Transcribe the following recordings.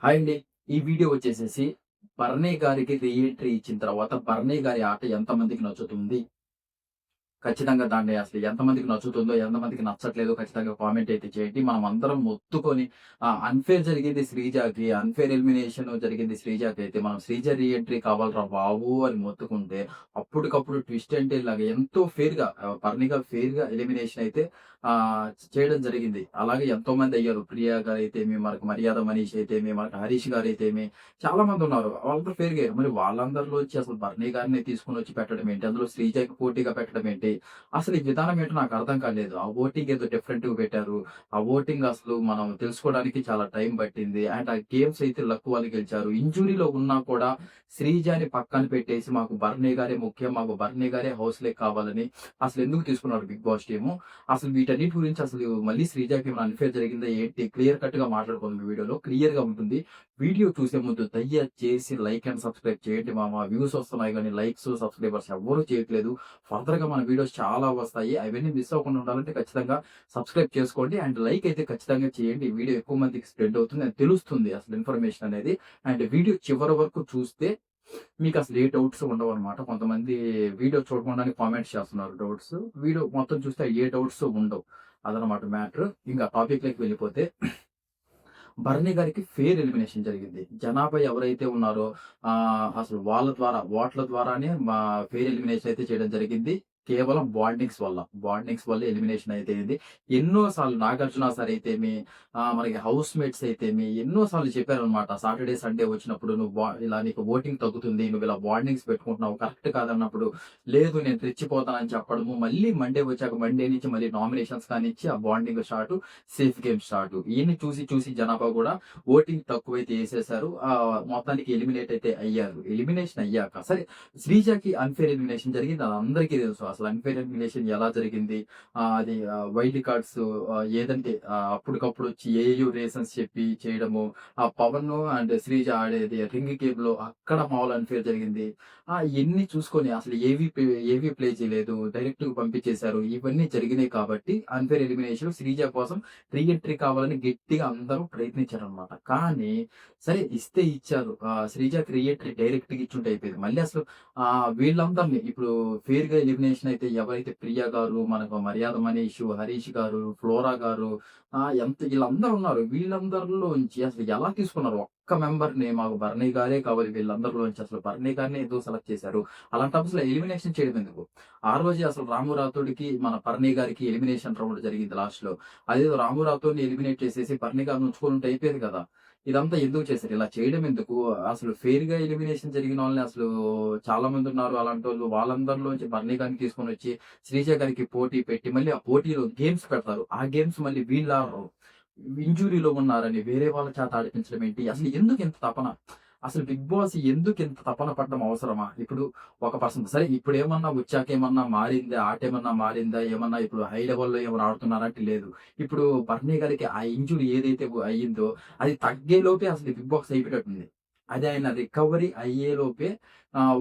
Hi అండి. ఈ video వచ్చేసేసి 'బర్నీ' గారికి రీ ఎంట్రీ ఇచ్చిన తర్వాత 'బర్నీ' గారి ఆట ఎంతమందికి నచ్చుతుంది? ఖచ్చితంగా దాన్ని అసలు ఎంతమందికి నచ్చుతుందో, ఎంతమందికి నచ్చట్లేదో ఖచ్చితంగా కామెంట్ అయితే చేయండి. మనం అందరం మొత్తుకొని అన్‌ఫెయిర్ జరిగింది శ్రీజాకి, అన్‌ఫెయిర్ ఎలిమినేషన్ జరిగింది శ్రీజాకైతే మనం శ్రీజ రీ ఎంట్రీ కావాలిరా బాబు! అని మొత్తుకుంటే, అప్పటికప్పుడు ట్విస్ట్ అండ్ టర్న్ లాగా ఎంతో ఫెయిర్‌గా బర్నీగా ఫెయిర్‌గా ఎలిమినేషన్ అయితే చేయడం జరిగింది. అలాగే ఎంతోమంది అయ్యారు. ప్రియా గారైతేమి, మనకు మర్యాద మనీష్ అయితేమి, మనకు హరీష్ గారైతేమి చాలా మందున్నారు. వాళ్ళందరూ ఫెయిర్‌గా అయ్యారు. మరి వాళ్ళందరిలోంచి అసలు బర్నీ గారిని తీసుకొనొచ్చి పెట్టడం ఏంటి? అందులో శ్రీజకి పోటీగా పెట్టడం ఏంటి? అసలు ఈ విధానం ఏంటో నాకు అర్థం కాలేదు. ఆ ఓటింగ్ ఏదో డిఫరెంట్‌గా పెట్టారు. ఆ ఓటింగ్ అసలు మనం తెలుసుకోవడానికి చాలా టైం పట్టింది. అండ్ ఆ గేమ్స్ అయితే లక్ వాళ్ళు గెలిచారు. ఇంజ్యూరీలో ఉన్నా కూడా శ్రీజని పక్కన పెట్టేసి మాకు బర్నీ గారే ముఖ్యం. మాకు బర్నీ గారే హౌస్‌లేకి కావాలని అసలు ఎందుకు తీసుకున్నారు బిగ్ బాస్ టీము? అసలు వీటన్నిటి గురించి అసలు మళ్ళీ శ్రీజకి ఏమైనా అన్‌ఫెయిర్ జరిగిందా ఏంటి? క్లియర్ కట్‌గా మాట్లాడుకుందాం ఈ వీడియోలో. క్లియర్‌గా ఉంటుంది. వీడియో చూసే ముందు దయచేసి లైక్ అండ్ సబ్స్క్రైబ్ చేయండి మామ. వ్యూస్ వస్తున్నాయి గానీ లైక్స్, సబ్స్క్రైబర్స్ ఎవ్వరూ చేయట్లేదు. ఫర్దర్‌గా మన వీడియోస్ చాలా వస్తాయి. అవన్నీ మిస్ అవ్వకుండా ఉండాలంటే ఖచ్చితంగా సబ్స్క్రైబ్ చేసుకోండి. అండ్ లైక్ అయితే ఖచ్చితంగా చేయండి. వీడియో ఎక్కువ మందికి స్ప్రెడ్ అవుతుంది. అండ్ తెలుస్తుంది అసలు ఇన్ఫర్మేషన్ అనేది. అండ్ వీడియో చివరి వరకు చూస్తే మీకసలు ఏ డౌట్స్ ఉండవనమాట. కొంతమంది వీడియో చూడకుండానే కామెంట్స్ చేస్తున్నారు డౌట్స్. వీడియో మొత్తం చూస్తే ఏ డౌట్స్ ఉండవు. అదనమాట మ్యాటర్. ఇంకా టాపిక్‌లోకి వెళ్ళిపోతే భరణి గారికి ఫెయిర్ ఎలిమినేషన్ జరిగింది. జనాభా ఎవరైతే ఉన్నారో అసలు వాళ్ళ ద్వారా ఓట్ల ద్వారానే ఫెయిర్ ఎలిమినేషన్ అయితే చేయడం జరిగింది. కేవలం బాండింగ్స్ వల్ల. బాండింగ్స్ వల్ల ఎలిమినేషన్ అయితే అయింది. ఎన్నో సార్లు నాగార్జున సార్ అయితేమి, మనకి హౌస్ మేట్స్ అయితేమి ఎన్నో సార్లు చెప్పారనమాట. సాటర్‌డే, సండే వచ్చినప్పుడు నువ్వు ఇలా నీకు ఓటింగ్ తగ్గుతుంది. నువ్వు ఇలా బాండింగ్స్ పెట్టుకుంటున్నావు. కరెక్ట్ కాదన్నప్పుడు, లేదు నేను రెచ్చిపోతానని చెప్పడము. మళ్ళీ మండే వచ్చాక మండే నుంచి మళ్ళీ నామినేషన్స్ కానిచ్చి ఆ bonding start. Safe game start. ఈయన్ని చూసి చూసి జనాభా కూడా ఓటింగ్ తక్కువైతే ఏసేశారు. మొత్తానికి ఎలిమినేట్ అయితే అయ్యారు. ఎలిమినేషన్ అయ్యాక సరే శ్రీజకి అన్‌ఫెయిర్ ఎలిమినేషన్ జరిగింది. అది అందరికీ తెలుసు. అసలు అన్‌ఫెయిర్ ఎలిమినేషన్ ఎలా జరిగింది? అది వైల్డ్ కార్డ్స్ ఏదంటే అప్పటికప్పుడు వచ్చి ఏయేయో రీజన్స్ చెప్పి చేయడము. పవన్ అండ్ శ్రీజ ఆడేది రింగ్ గేమ్‌లో అక్కడ మామూలు అన్‌ఫెయిర్ జరిగింది. ఇయన్నీ చూసుకొని అసలు ఏవి ప్లే చేయలేదు. డైరెక్ట్‌గా పంపించేశారు. ఇవన్నీ జరిగినాయి కాబట్టి అన్‌ఫెయిర్ ఎలిమినేషన్ శ్రీజ కోసం రీ ఎంట్రీ కావాలని గట్టిగా అందరూ ప్రయత్నించారనమాట. కానీ సరే ఇస్తే ఇచ్చారు. శ్రీజకి రీ ఎంట్రీ డైరెక్ట్‌గా ఇచ్చుంటే అయిపోయేది. మళ్ళీ అసలు వీళ్ళందరిని ఇప్పుడు ఫెయిర్‌గా ఎలిమినేషన్ అయితే ఎవరైతే ప్రియా గారు, మనకు మర్యాద మనీష్, హరీష్ గారు, ఫ్లోరా గారు వీళ్ళందరూ ఉన్నారు. వీళ్ళందరిలోంచి అసలు ఎలా తీసుకున్నారు? ఒక్క మెంబర్‌ని మాకు భరణి గారే కావాలి వీళ్ళందరిలోంచి అసలు భరణి గారిని ఎందుకు సెలెక్ట్ చేశారు? అలాంటప్పుడు అసలు ఎలిమినేషన్ చేయడం ఎందుకు? ఆ రోజే అసలు రాము రాథోడ్‌కి, మన భరణి గారికి ఎలిమినేషన్ రౌండ్ జరిగింది లాస్ట్‌లో. అదేదో రాము రాథోడ్‌ని ఎలిమినేట్ చేసేసి భరణి గారిని ఉంచుకొనుంటే అయిపోయేది కదా! ఇదంతా ఎందుకు చేశారు? ఇలా చేయడం ఎందుకు? అసలు ఫెయిర్‌గా ఎలిమినేషన్ జరిగిన వాళ్ళని అసలు చాలా మందున్నారు అలాంటోళ్ళు. వాళ్ళందరిలోంచి భరణి గారిని తీసుకొనొచ్చి శ్రీజ గారికి పోటీ పెట్టి మళ్ళీ ఆ పోటీలో గేమ్స్ పెడతారు. ఆ గేమ్స్ మళ్ళీ వీళ్ళాడరు. ఇంజ్యూరీలో ఉన్నారని వేరే వాళ్ళ చేత ఆడిపించడం ఏంటి? అసలు ఎందుకింత తపన? అసలు బిగ్ బాస్ ఎందుకింత తపన పడడం అవసరమా? ఇప్పుడు ఒక పర్సన్ సరే ఇప్పుడేమన్నా వచ్చాకేమన్నా మారిందా? ఆటేమన్నా మారిందా? ఏమన్నా ఇప్పుడు హై లెవెల్‌లో ఏమైనా ఆడుతున్నారా అంటే లేదు. ఇప్పుడు బర్నీ గారికి ఆ ఇంజ్యూరీ ఏదైతే అయిందో అది తగ్గేలోపే అసలు బిగ్ బాస్ అయిపోయేటట్టుంది. అది ఆయన రికవరీ అయ్యేలోపే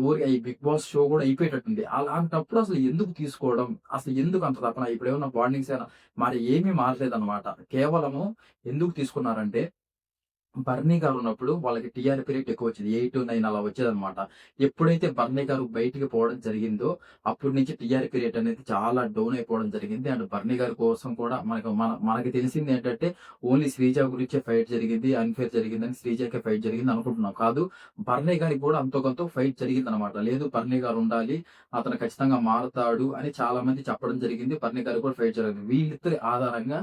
ఊరికే ఈ బిగ్ బాస్ షో గూడా అయిపోయేటట్టుంది. అలాంటప్పుడు అసలు ఎందుకు తీసుకోవడం? అసలు ఎందుకు అంత తపన? ఇప్పుడేమన్నా బాండింగ్స్ ఏనా మరి ఏమీ మారలేదన్నమాట. కేవలము ఎందుకు తీసుకున్నారంటే బర్నీ గారున్నప్పుడు వాళ్ళకి టీఆర్‌పీ రేట్ ఎక్కువొచ్చేది. 8, 9 అలా వచ్చేదనమాట. ఎప్పుడైతే బర్నీ గారు బయటికి పోవడం జరిగిందో, అప్పటి నుంచి టీఆర్‌పీ రేట్ అనేది చాలా డౌన్ అయిపోవడం జరిగింది. అండ్ బర్నీ గారి కోసం కూడా మనకి తెలిసిందేంటంటే, ఓన్లీ శ్రీజ గురించే ఫైట్ జరిగింది. అన్‌ఫెయిర్ జరిగిందని శ్రీజకే ఫైట్ జరిగింది అనుకుంటున్నాం. కాదు బర్నీ గారికి కూడా అంతో కొంతో ఫైట్ జరిగిందనమాట. లేదు బర్నీ గారు ఉండాలి, అతను ఖచ్చితంగా మారతాడు అని చాలా మంది చెప్పడం జరిగింది. బర్నీ గారికి కూడా ఫైట్ జరిగింది. వీళ్ళిద్దరి ఆధారంగా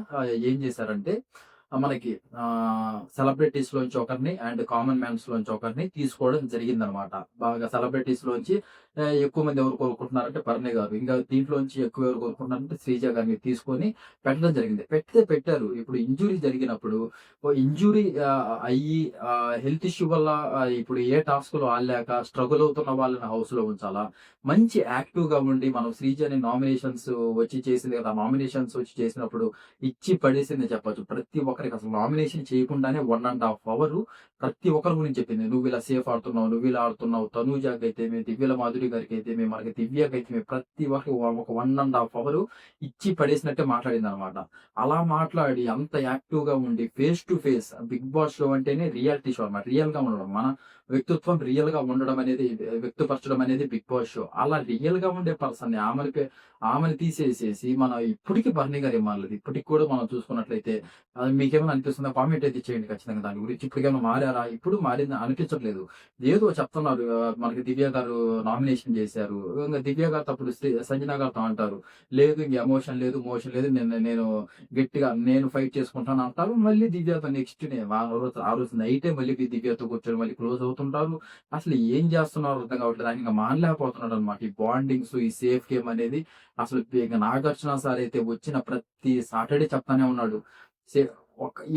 ఏం చేశారంటే మనకి సెలబ్రిటీస్‌లోంచి ఒకరిని అండ్ కామన్ మ్యాన్స్‌లోంచి ఒకరిని తీసుకోవడం జరిగిందనమాట. బాగా సెలబ్రిటీస్‌లోంచి ఎక్కువ మంది ఎవరు కోరుకుంటున్నారంటే భరణి గారు. ఇంకా దీంట్లోంచి ఎక్కువ ఎవరు కోరుకుంటున్నారంటే శ్రీజ గారిని తీసుకొని పెట్టడం జరిగింది. పెడితే పెట్టారు. ఇప్పుడు ఇంజ్యూరీ జరిగినప్పుడు ఇంజ్యూరీ అయ్యి హెల్త్ ఇష్యూ వల్ల ఇప్పుడు ఏ టాస్క్‌లు ఆడలేక స్ట్రగుల్ అవుతున్న వాళ్ళని హౌస్‌లో ఉంచాలా? మంచి యాక్టివ్‌గా ఉండి మనం శ్రీజని నామినేషన్స్ వచ్చి చేసింది కదా! నామినేషన్స్ వచ్చి చేసినప్పుడు ఇచ్చి పడేసిందని చెప్పొచ్చు. ప్రతి ఒక్కరికి అసలు నామినేషన్ చేయకుండానే 1 ½ అవరు ప్రతి ఒక్కరి గురించి చెప్పింది. నువ్వు ఇలా సేఫ్ ఆడుతున్నావు, నువ్వు ఇలా ఆడుతున్నావు. తనూజకైతేమి, దివ్యల మాధురి గారికైతేమి, మనకి దివ్యకైతేమి ప్రతి ఒక్కరికి ఒక 1½ అవర్ ఇచ్చి పడేసినట్టే మాట్లాడిందనమాట. అలా మాట్లాడి అంత యాక్టివ్‌గా ఉండి face to face Bigg Boss show అంటేనే రియాలిటీ షో అన్నమాట. రియల్‌గా ఉండడం. మన వ్యక్తిత్వం రియల్‌గా ఉండడం అనేది వ్యక్తపరచడం అనేది బిగ్ బాస్ షో. అలా రియల్‌గా ఉండే పర్సన్‌ని ఆమెని తీసేసేసి మనం ఇప్పటికి బర్నీ గారు ఏం మారలేదు. ఇప్పటికి కూడా మనం చూసుకున్నట్లయితే అది మీకేమైనా అనిపిస్తుందా? కామెంట్ అయితే చేయండి ఖచ్చితంగా దాని గురించి. ఇప్పటికేమైనా మారారా? ఇప్పుడు మారిందా అనిపించట్లేదు. ఏదో చెప్తున్నారు మనకి దివ్య గారు నామినేషన్ చేశారు. ఇంగ దివ్య గారితో అప్పుడు సంజన గారితో అంటారు. లేదు ఇంక ఎమోషన్ లేదు, మోషన్ లేదు. నేను గట్టిగా నేను ఫైట్ చేసుకుంటాను అంటారు. మళ్ళీ దివ్యతో నెక్స్ట్ డే ఆ రోజు నైటే మళ్ళీ దివ్యతో కూర్చొని మళ్ళీ క్లోజ్ అవుతుంటారు. అసలు ఏం చేస్తున్నారో అర్థం కావట్లేదు. ఆయన ఇంక మానలేకపోతున్నాడన్నమాట. ఈ బాండింగ్స్, ఈ సేఫ్ గేమ్ అనేది అసలు ఇక నాగార్జున సార్ అయితే వచ్చిన ప్రతి సాటర్‌డే చెప్తానే ఉన్నాడు. సే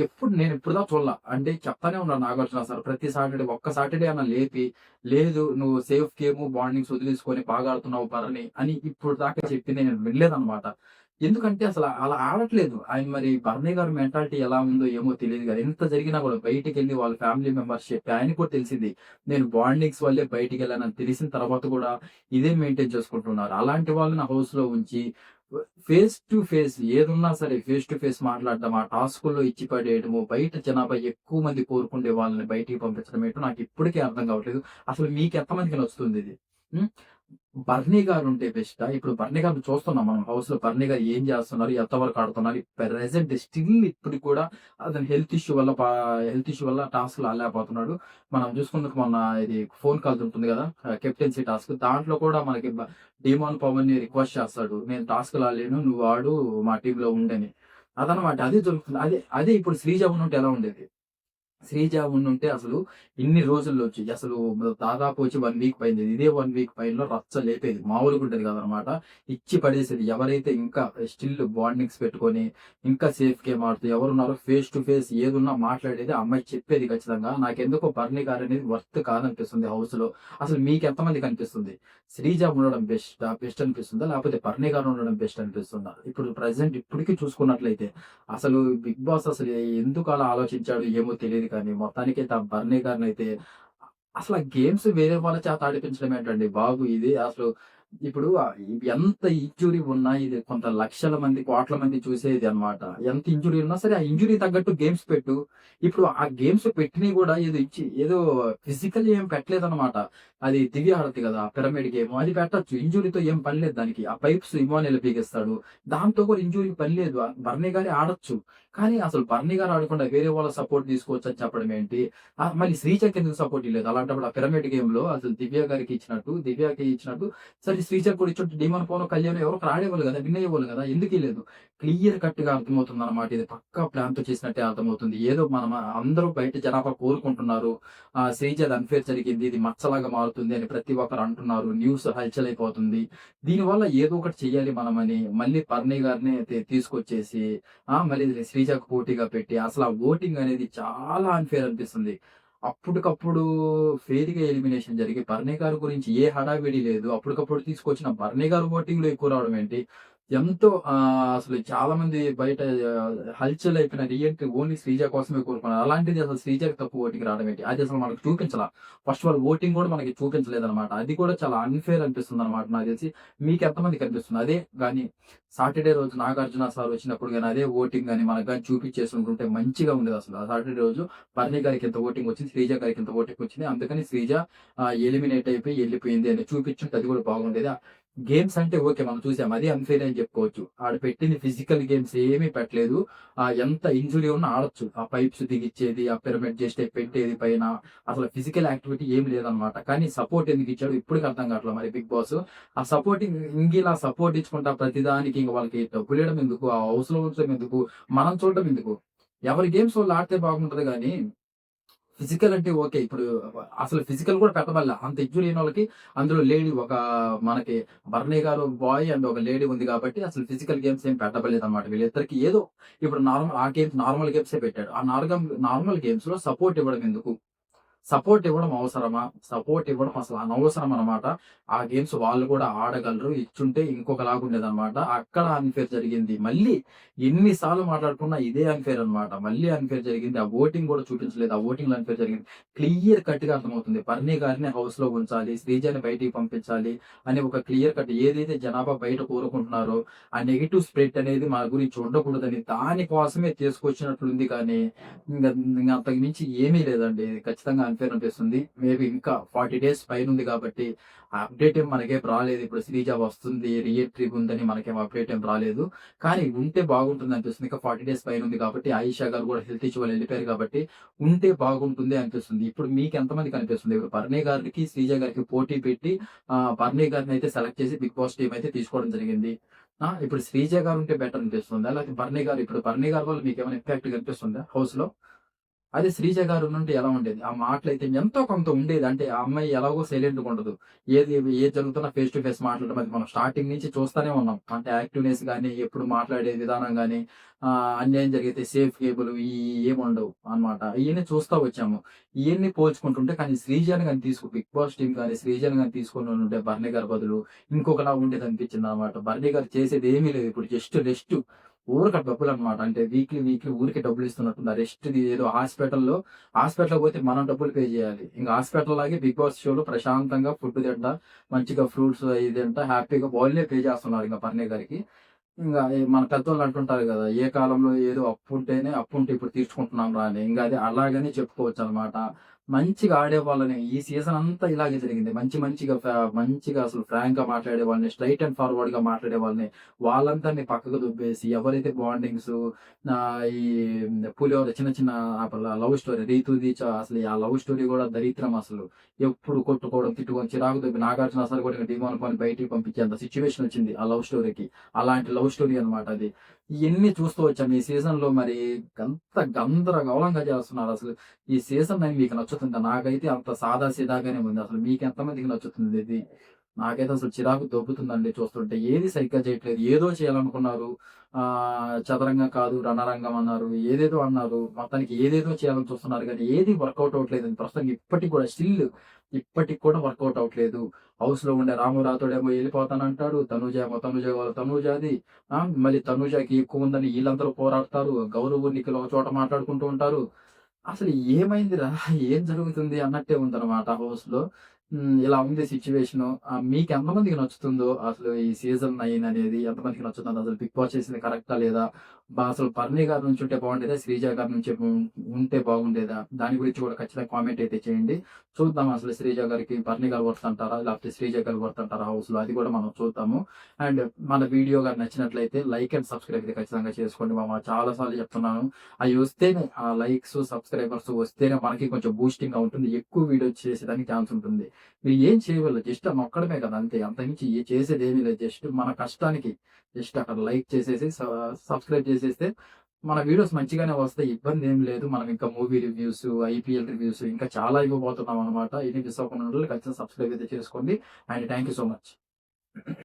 ఎప్పుడు నేను ఇప్పటిదాకా చూడల. అంటే చెప్తానే ఉన్నాడు నాగార్జున సార్ ప్రతి సాటర్‌డే. ఒక్క సాటర్‌డే అన్నా లేపి, లేదు నువ్వు సేఫ్ గేమ్, బాండింగ్స్ వదిలేసుకొని బాగా ఆడుతున్నావు భరణి అని ఇప్పుడు దాకా చెప్పింది నేను వినలేదన్నమాట. ఎందుకంటే అసలు అలా ఆడట్లేదు. ఆయన మరి భరణి గారి మెంటాలిటీ ఎలా ఉందో ఏమో తెలీదు గాని, ఎంత జరిగినా కూడా బయటికెళ్ళి వాళ్ళ ఫ్యామిలీ మెంబర్స్ చెప్పి ఆయనకి కూడా తెలిసింది. నేను బాండింగ్స్ వల్లే బయటికెళ్ళానని తెలిసిన తర్వాత కూడా ఇదే మెయింటైన్ చేసుకుంటున్నారు. అలాంటి వాళ్ళని హౌస్‌లో ఉంచి ఫేస్ టు ఫేస్ ఏదున్నా సరే ఫేస్ టు ఫేస్ మాట్లాడడం, ఆ టాస్కుల్లో ఇచ్చి పడేయడము, బయట జనాభా ఎక్కువ మంది కోరుకుండే వాళ్ళని బయటికి పంపించడం ఏంటో నాకు ఇప్పటికీ అర్థం కావట్లేదు. అసలు మీకు ఎంతమందికి నచ్చుతుందిది? హ్మ్. బర్నీ గారుంటే బెస్టా? ఇప్పుడు బర్నీ గారిని చూస్తున్నాం మనం హౌస్‌లో. బర్నీ గారు ఏం చేస్తున్నారు? ఎంతవరకు ఆడుతున్నారు? ప్రెజెంట్ స్టిల్ ఇప్పటికి కూడా అతను హెల్త్ ఇష్యూ వల్ల టాస్క్‌లు ఆడలేకపోతున్నాడు. మనం చూసుకున్నట్టు మొన్న ఇది ఫోన్ కాల్స్ ఉంటుంది కదా! Captaincy task. దాంట్లో కూడా మనకి డీమాన్ పవన్‌ని రిక్వెస్ట్ చేస్తాడు. నేను టాస్క్‌లు ఆడలేను. నువ్వు ఆడు మా టీమ్‌లో ఉండని. అదనమాట. అదే జరుగుతుంది. అదే ఇప్పుడు శ్రీజ ఉండుంటే ఎలా ఉండేది? శ్రీజ ఉండుంటే అసలు ఇన్ని రోజుల్లోంచి అసలు దాదాపు వచ్చి 1 వీక్ పైంది. ఇదే 1 వీక్ పైనలో రచ్చ లేపేది. మామూలుగా ఉండేది కాదనమాట. ఇచ్చి పడేసేది. ఎవరైతే ఇంకా స్టిల్ బాండింగ్స్ పెట్టుకొని, ఇంకా సేఫ్ గేమ్ ఆడుతూ ఎవరున్నారో ఫేస్ టు ఫేస్ ఏదున్నా మాట్లాడేది. ఆ అమ్మాయి చెప్పేది ఖచ్చితంగా. నాకెందుకో బర్నీ గారనేది వర్త్ కాదనిపిస్తుంది హౌస్‌లో. అసలు మీకెంతమందికి అనిపిస్తుంది? శ్రీజ ఉండడం బెస్ట్ అనిపిస్తుందా? లేకపోతే బర్నీ గారు ఉండడం బెస్ట్ అనిపిస్తుందా? ఇప్పుడు ప్రెజెంట్ ఇప్పటికి చూసుకున్నట్లయితే అసలు బిగ్ బాస్ అసలు ఎందుకు అలా ఆలోచించాడో ఏమో తెలీదు కానీ, మొత్తానికైతే ఆ బర్నీ గారినైతే అసల గేమ్స్ వేరే వాళ్ళ చేత ఆడిపించడం ఏంటండి బాబు! ఇది అసలు ఇప్పుడు ఎంత ఇంజ్యూరీ ఉన్నా ఇది కొంత లక్షల మంది, కోట్ల మంది చూసేది అన్నమాట. ఎంత ఇంజ్యూరీ ఉన్నా సరే, ఆ ఇంజ్యూరీ తగ్గట్టు గేమ్స్ పెట్టు. ఇప్పుడు ఆ గేమ్స్ పెట్టినయి గూడా ఏదో ఫిజికల్ ఏం పెట్టలేదన్నమాట. అది దివ్య ఆడతది గదా! పిరమిడ్ గేమ్ అది పెట్టొచ్చు. ఇంజ్యూరీతో ఏం పని లేదు దానికి. ఆ పైప్స్ ఇమానుయేల్ బిగిస్తాడు. దాంతో కూడా ఇంజ్యూరీకి పని లేదు. బర్నీ గారే ఆడొచ్చు. కానీ అసలు బర్నీ గారు ఆడకుండా వేరే వాళ్ళ సపోర్ట్ తీసుకోవచ్చని చెప్పడం ఏంటి? మళ్ళీ శ్రీజకి ఎందుకు సపోర్ట్ ఇయ్యలేదు? అలాంటప్పుడు ఆ పిరమిడ్ గేమ్‌లో అసలు దివ్యకి ఇచ్చినట్టు సరే శ్రీజకి కూడా ఇచ్చుంటే డీమన్ పవన్, కళ్యాణ్ ఎవరో ఒకరు ఆడేవాళ్ళు గదా! విన్ అయ్యేవాళ్ళు గదా! ఎందుకియ్యలేదు? క్లియర్ కట్‌గా అర్థమవుతుందన్నమాట. ఇది పక్కా ప్లాన్‌తో చేసినట్టే అర్థమవుతుంది. ఏదో మనం అందరూ బయట జనాభా కోరుకుంటున్నారు. శ్రీజది అన్‌ఫెయిర్ జరిగింది. ఇది మచ్చలాగా మారుతుంది అని ప్రతి ఒక్కరు అంటున్నారు. న్యూస్ హల్చల్ అయిపోతుంది. దీనివల్ల ఏదో ఒకటి చెయ్యాలి మనమని మళ్ళీ పర్ణి గారిని తీసుకొచ్చేసి మళ్ళీ శ్రీజకు పోటీగా పెట్టి అసలు ఆ ఓటింగ్ అనేది చాలా అన్‌ఫెయిర్ అనిపిస్తుంది. అప్పటికప్పుడు ఫెయిర్‌గా ఎలిమినేషన్ జరిగి బర్నీ గారి గురించి ఏ హడావిడి లేదు. అప్పటికప్పుడు తీసుకొచ్చిన బర్నీ గారు ఓటింగ్‌లో ఎక్కువ రావడం ఏంటి? ఎంతో అసలు చాలా మంది బయట హల్చల్ అయిపోయిన రీఎంట్రీ ఓన్లీ శ్రీజ కోసమే కోరుకున్నారు. అలాంటిది అసలు శ్రీజకి తక్కువ ఓటింగ్ రావడం ఏంటి? అది అసలు మనకు చూపించలా. ఫస్ట్ ఆల్ ఓటింగ్ కూడా మనకి చూపించలేదన్నమాట. అది కూడా చాలా అన్‌ఫెయిర్ అనిపిస్తుందన్నమాట నాకు తెలిసి. మీకెంతమందికి అనిపిస్తుంది? అదే గాని సాటర్‌డే రోజు నాగార్జున సార్ వచ్చినప్పుడు గాని అదే ఓటింగ్ గాని మనకు గాని చూపించేసుంటుంటే మంచిగా ఉండేదసలు. ఆ సాటర్‌డే రోజు బర్నీ గారికి ఇంత ఓటింగ్ వచ్చింది. శ్రీజ గారికి ఇంత ఓటింగ్ వచ్చింది. అందుకని శ్రీజ ఎలిమినేట్ అయిపోయి ఎళ్ళిపోయింది అని చూపించుంటే అది కూడా బాగుండేది. గేమ్స్ అంటే ఓకే. మనం చూసాం. అది అన్‌ఫెయిర్ అని చెప్పుకోవచ్చు. ఆడ పెట్టింది ఫిజికల్ గేమ్స్ ఏమీ పెట్టలేదు. ఎంత ఇంజ్యూరీ ఉన్నా ఆడొచ్చు. ఆ పైప్స్ దిగిచ్చేది, ఆ పిరమిడ్ చేస్తే పెట్టేది పైన. అసలు ఫిజికల్ యాక్టివిటీ ఏమి లేదనమాట. కానీ సపోర్ట్ ఎందుకు ఇచ్చాడో ఇప్పటికి అర్థం కావట్లేదు మరి బిగ్ బాస్. ఆ సపోర్టింగ్ ఇంగిలా సపోర్ట్ ఇచ్చుకుంటా ప్రతిదానికి ఇంక వాళ్ళకి డబ్బులియడం ఎందుకు? ఆ హౌస్‌లో ఉంచడం ఎందుకు? మనం చూడడం ఎందుకు? ఎవరి గేమ్స్ వాళ్ళు ఆడితే బాగుంటది గానీ ఫిజికల్ అంటే ఓకే. ఇప్పుడు అసలు ఫిజికల్ కూడా పెట్టమల్లా. అంత ఇంజ్యూరీ అయినోళ్ళకి అందులో లేడీ మనకి బర్నీ గారు బాయ్ అండ్ ఒక లేడీ ఉంది కాబట్టి అసలు ఫిజికల్ గేమ్స్ ఏం పెట్టబల్లేదన్నమాట. వీళ్ళిద్దరికి ఏదో ఇప్పుడు నార్మల్ గేమ్సే పెట్టాడు. ఆ నార్మల్ గేమ్స్‌లో సపోర్ట్ ఇవ్వడం ఎందుకు? సపోర్ట్ ఇవ్వడం అవసరమా? సపోర్ట్ ఇవ్వడం అసలు అనవసరం అనమాట. ఆ గేమ్స్ వాళ్ళు కూడా ఆడగలరు. ఇచ్చుంటే ఇంకొకలాగుండేదనమాట. అక్కడ అన్‌ఫేర్ జరిగింది. మళ్ళీ ఎన్ని సార్లు మాట్లాడుకున్నా ఇదే అన్‌ఫేర్ అనమాట. మళ్ళీ అన్‌ఫేర్ జరిగింది. ఆ ఓటింగ్ కూడా చూపించలేదు. ఆ ఓటింగ్‌లో అన్‌ఫేర్ జరిగింది. క్లియర్ కట్‌గా అర్థమవుతుంది. బర్నీ గారిని హౌస్‌లో ఉంచాలి. శ్రీజని బయటికి పంపించాలి అని ఒక క్లియర్ కట్ ఏదైతే జనాభా బయట కోరుకుంటున్నారో, ఆ నెగెటివ్ స్ప్రెడ్ అనేది మన గురించి ఉండకూడదని దాని కోసమే తీసుకొచ్చినట్లుంది కానీ ఇంగ ఇంగ అంతకు మించి ఏమీ లేదండి. ఖచ్చితంగా అన్‌ఫెయిర్ అనిపిస్తుంది. మేబీ ఇంకా 40 డేస్ పైనుంది కాబట్టి, ఆ అప్‌డేట్ ఏం మనకేం రాలేదు. ఇప్పుడు శ్రీజ వస్తుంది, రీ ఎంట్రీ ఉందని మనకేం అప్‌డేట్ ఏం రాలేదు. కానీ ఉంటే బాగుంటుందనిపిస్తుంది. ఇంకా 40 డేస్ పైనుంది కాబట్టి, ఆయిషా గారు కూడా హెల్త్ ఇష్యూ వల్ల ఎళ్ళిపోయారు కాబట్టి, ఉంటే బాగుంటుంది అనిపిస్తుంది. ఇప్పుడు మీకెంతమందికి అనిపిస్తుంది? ఇప్పుడు బర్నీ గారికి, శ్రీజ గారికి పోటీ పెట్టి బర్నీ గారినైతే సెలెక్ట్ చేసి బిగ్ బాస్ టీమ్ అయితే తీసుకోవడం జరిగింది. ఇప్పుడు శ్రీజ గారు ఉంటే బెటర్ అనిపిస్తుందా? లేకపోతే బర్నీ గారు ఇప్పుడు బర్నీ గారి వల్ల మీకేమైనా ఇంపాక్ట్ కనిపిస్తుందా హౌస్‌లో? అదే శ్రీజ గారు నుండి ఎలా ఉండేది? ఆ మాటలైతే ఎంతో కొంత ఉండేది. అంటే ఆ అమ్మాయి ఎలాగో సైలెంట్‌గా ఉండదు. ఏది జరుగుతున్నా ఫేస్ టు ఫేస్ మాట్లాడడం అది మనం స్టార్టింగ్ నుంచి చూస్తానే ఉన్నాం. అంటే యాక్టివ్‌నెస్ గాని, ఎప్పుడు మాట్లాడే విధానం గాని, అన్యాయం జరిగితే సేఫ్ గేములు ఏముండవు అన్నమాట. ఇయన్నీ చూస్తా వచ్చాము. ఇయన్నీ పోల్చుకుంటుంటే కానీ శ్రీజని గాని బిగ్ బాస్ టీమ్ గాని శ్రీజని గాని తీసుకొనుంటే భరణి గారి బదులు ఇంకొకలా ఉండేదనిపించిందన్నమాట. భరణి గారు చేసేది ఏమీ లేదు. ఇప్పుడు జస్ట్ రెస్ట్. ఊరక డబ్బులనమాట. అంటే వీక్లీ ఊరికే డబ్బులిస్తున్నట్టుంది. ఆ రెస్ట్‌ది ఏదో హాస్పిటల్‌కి పోతే మనం డబ్బులు పే జేయాలి. ఇంక హాస్పిటల్ లాగే బిగ్ బాస్ షోలో ప్రశాంతంగా ఫుడ్ తింటా, మంచిగా ఫ్రూట్స్ అయి తింటా, హ్యాపీగా వాళ్ళే పే చేస్తున్నారు ఇంక పర్ణి గారికి. ఇంగ మన పెద్దోళ్ళు అంటుంటారు గదా! ఏ కాలంలో ఏదో అప్పుంటే ఇప్పుడు తీర్చుకుంటున్నాం రా అని. ఇంగ అది అలాగనే చెప్పుకోవచ్చనమాట. మంచిగా ఆడేవాళ్ళని ఈ సీజన్ అంతా ఇలాగే జరిగింది. మంచిగా అసలు ఫ్రాంక్‌గా మాట్లాడేవాళ్ళని, స్ట్రెయిట్ అండ్ ఫార్వర్డ్‌గా మాట్లాడేవాళ్ళని, వాళ్ళందరిని పక్కకు దొబ్బేసి ఎవరైతే బాండింగ్స్ ఈ పులిహోర చిన్న చిన్న లవ్ స్టోరీ 'రీతుది' అసలు ఆ లవ్ స్టోరీ గూడా దరిద్రం అసలు. ఎప్పుడు కొట్టుకోవడం, తిట్టుకోవడం, చిరాకు దొబ్బి 'నాగార్జున సార్' కూడా డీమాల్ బయటికి పంపించేంత సిట్యుయేషన్ వచ్చింది ఆ లవ్ స్టోరీకి. అలాంటి లవ్ స్టోరీ అన్నమాట అది. ఇయన్నీ చూస్తూ వచ్చాం. ఈ సీజన్‌లో మరి గందరగోళంగా చేస్తున్నారసలు. ఈ సీజన్ 9 మీకు నచ్చుతుందా? నాకైతే అంత సాదా సీదాగానే ఉంది. అసలు మీకెంతమందికి నచ్చుతుంది ఇది? నాకైతే అసలు చిరాకు దొబ్బుతుందండి చూస్తుంటే. ఏది సరిగ్గా చేయట్లేదు. ఏదో చేయాలనుకున్నారు. చదరంగం కాదు రణరంగం అన్నారు. ఏదేదో అన్నారు. మొత్తానికి ఏదేదో చేయాలని చూస్తున్నారు గానీ ఏది వర్కౌట్ అవ్వట్లేదండి. ప్రస్తుతం ఇప్పటికి కూడా వర్కౌట్ అవ్వట్లేదు. హౌస్‌లో ఉండే రాము రాథోడేమో ఎళ్ళిపోతానంటాడు. తనూజ వాళ్ళ తనూజాది. మళ్ళీ తనూజకి ఎక్కువుందని ఈళ్ళందరూ పోరాడతారు. గౌరవ్, నిఖిల్ ఒక చోట మాట్లాడుకుంటూ ఉంటారు. అసలు ఏమైందిరా? ఏం జరుగుతుంది అన్నట్టే ఉందన్నమాట హౌస్‌లో. ఇలా ఉంది సిట్యుయేషను. మీకెంతమందికి నచ్చుతుందో అసలు ఈ సీజన్ 9 అనేది ఎంతమందికి నచ్చుతుందో అసలు బిగ్ బాస్ చేసింది కరెక్టా లేదా? అసలు పర్ణి గారి నుంచి ఉంటే బాగుండేదా? శ్రీజ గారి నుంచి ఉంటే బాగుండేదా? దాని గురించి కూడా ఖచ్చితంగా కామెంట్ అయితే చేయండి. చూద్దాం అసలు శ్రీజ గారికి పర్ణి గారు వర్త్ అంటారా? లేకపోతే శ్రీజ గారు వర్త్ అంటారా హౌస్‌లో? అది కూడా మనం చూద్దాము. అండ్ మన వీడియో గాని నచ్చినట్లయితే లైక్ అండ్ సబ్స్క్రైబ్ అయితే ఖచ్చితంగా చేసుకోండి మామ. చాలా సార్లు చెప్తున్నాను. అయి వస్తేనే ఆ లైక్స్, సబ్స్క్రైబర్స్ వస్తేనే మనకి కొంచెం బూస్టింగ్‌గా ఉంటుంది. ఎక్కువ వీడియోస్ చేసేదానికి ఛాన్స్ ఉంటుంది. మీరు ఏం చేయగలరు. జస్ట్ ఆ నొక్కడమే కదా! అంతే. అంతకుమించి చేసేదేమీ లేదు. జస్ట్ మన కష్టానికి జస్ట్ అక్కడ లైక్ చేసేసి సబ్స్క్రైబ్ చేసేస్తే మన వీడియోస్ మంచిగానే వస్తాయి. ఇబ్బందేం లేదు. మనం ఇంకా మూవీ రివ్యూస్, ఐపీఎల్ రివ్యూస్ ఇంకా చాలా ఇవ్వబోతున్నాం అన్నమాట. ఇన్ని మిస్ అవ్వకుండా ఉండాలి. ఖచ్చితంగా సబ్స్క్రైబ్ అయితే చేసుకోండి. And thank you so much.